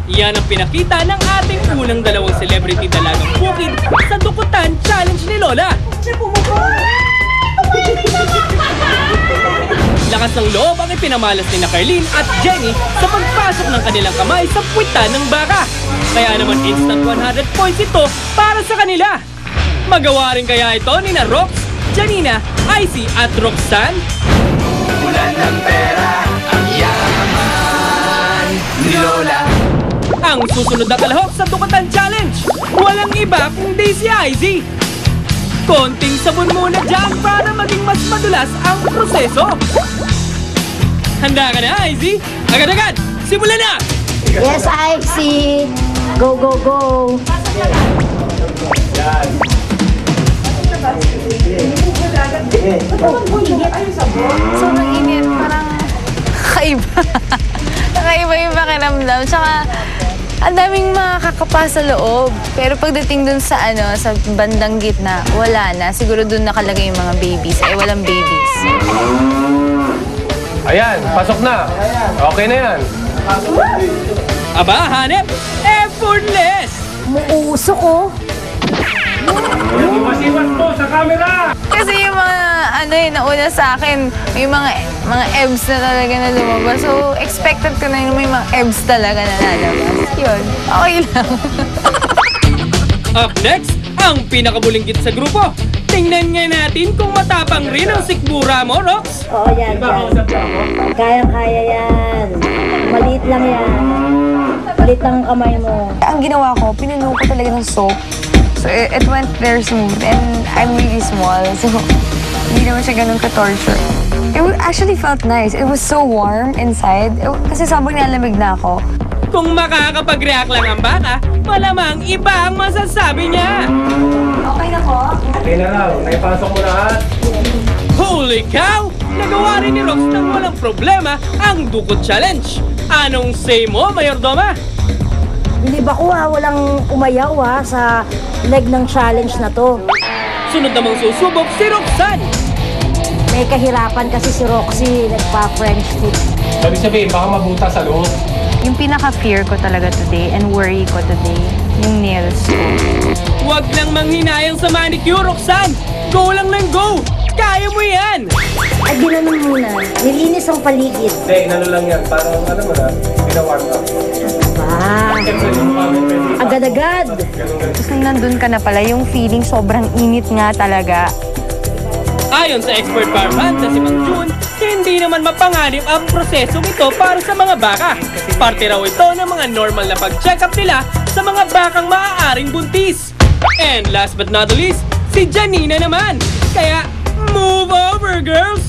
Yan ang pinakita ng ating unang dalawang celebrity dalagang bukid sa Dukutan Challenge ni Lola. Lakas ng loob ang ipinamalas ni Carlene at Jenny sa pagpasok ng kanilang kamay sa puwitan ng baka. Kaya naman instant 100 points ito para sa kanila. Magawa rin kaya ito ni Rox, Janina, Icy at Roxanne? Ulan ng pera, ang yaman ni Lola. Ang susunod na kalahok sa Dukutan Challenge, walang iba kundi si Icy. Konting sabon muna dyan para maging mas madulas ang proseso. Handa ka na, Icy? Agad-agad, simulan na! Yes, Icy! Go, go, go! Sobrang init, parang kakaiba. Kakaiba yung pakiramdam. Tsaka, ang daming makakapa sa loob. Pero pagdating dun sa sa bandang gitna, wala na. Siguro dun nakalagay yung mga babies. Eh, walang babies. Ayan, pasok na. Okay na yan. Aba, hanep, effortless! Muusok ko. Iwas-iwas mo sa camera! Kasi yung mga, nauna sa akin, may mga ebs na talaga na lumabas. So, expected ko na yung may mga ebs talaga na lalabas. Yun, okay lang. Up next, ang pinakabulingkit sa grupo. Tingnan nga natin kung matapang rin ang sikmura mo, Rox. Oo, yan. Kayang-kaya yan. Maliit lang yan. Maliit lang ang kamay mo. Ang ginawa ko, pinuno ko talaga ng soap. So, it went very smooth. And I'm really small, so hindi naman siya ganun ka-torture. It actually felt nice. It was so warm inside. Kasi sobrang nalamig na ako. Kung makakapag-react lang ang baka, malamang iba ang masasabi niya. Okay na po? Okay na raw, naipasok mo lahat. Holy cow! Nagawa rin ni Rox nang walang problema ang Dukot Challenge. Anong say mo, Mayordoma? Hindi ba ko walang umayaw sa leg ng challenge na to. Sunod namang susubok si Roxanne. May kahirapan kasi si Roxy, nagpa-French tip. Sabi sabihin, baka mabuta sa loob. Yung pinaka-fear ko talaga today and worry ko today, yung nails ko. Huwag lang manghinayang sa manicure, Roxanne. Go lang ng go. Kaya mo yan. Ay, ginanon muna. Nilinis ang paligid. Hindi, inano lang yan. Parang, mo na, pinawarm up. Agad-agad. Tapos nung nandun ka na pala, yung feeling sobrang init nga talaga. Ayon sa expert farmhand na si Mang Jun, hindi naman mapanganib ang prosesong ito para sa mga baka. Parte raw ito ng mga normal na pag-check-up nila sa mga bakang maaaring buntis. And last but not least, si Janina naman. Kaya, move over, girls!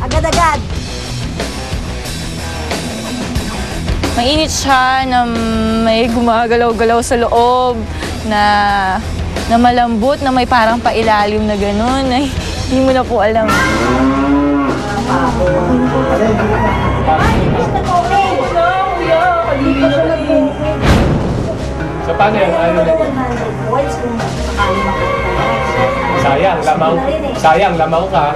Agad-agad. Mainit siya na may gumagalaw-galaw sa loob, na malambot, na may parang pailalim na gano'n. Ay, hindi mo na po alam. So, paano yung ayaw na yun? Sayang, lamang ka.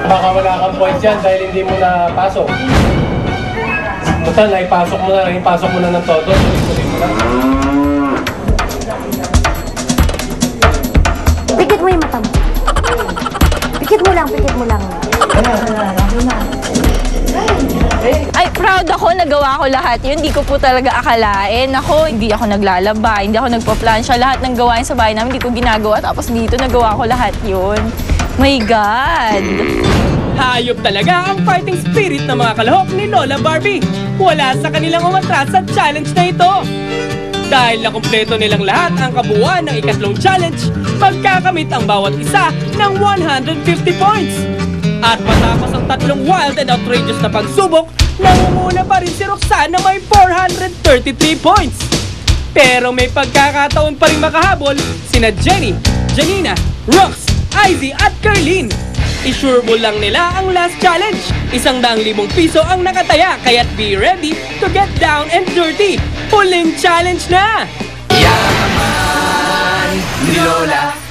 Baka wala kang points yan dahil hindi mo na pasok. Buta, naipasok mo na ng todo. Tuloy mo na. Pikit mo yung mata mo. Pikit mo lang. Ay, proud ako, nagawa ko lahat yun. Hindi ko po talaga akalain. Ako, hindi ako naglalaba, hindi ako nagpa-plansya. Lahat ng gawain sa bahay namin, hindi ko ginagawa. Tapos dito, nagawa ko lahat yun. My God! Hayop talaga ang fighting spirit ng mga kalahok ni Lola Barbie. Wala sa kanilang umatras sa challenge na ito. Dahil nakumpleto nilang lahat ang kabuuan ng ikatlong challenge, magkakamit ang bawat isa ng 150 points. At matapos ang tatlong wild and outrageous na pagsubok, nangunguna pa rin si Roxanne na may 433 points. Pero may pagkakataon pa rin makahabol sina Jenny, Janina, Rox, Icy at Carlene. I-sureball lang nila ang last challenge. 100,000 piso ang nakataya, kaya't be ready to get down and dirty. Huling challenge na! Yaman ni Lola.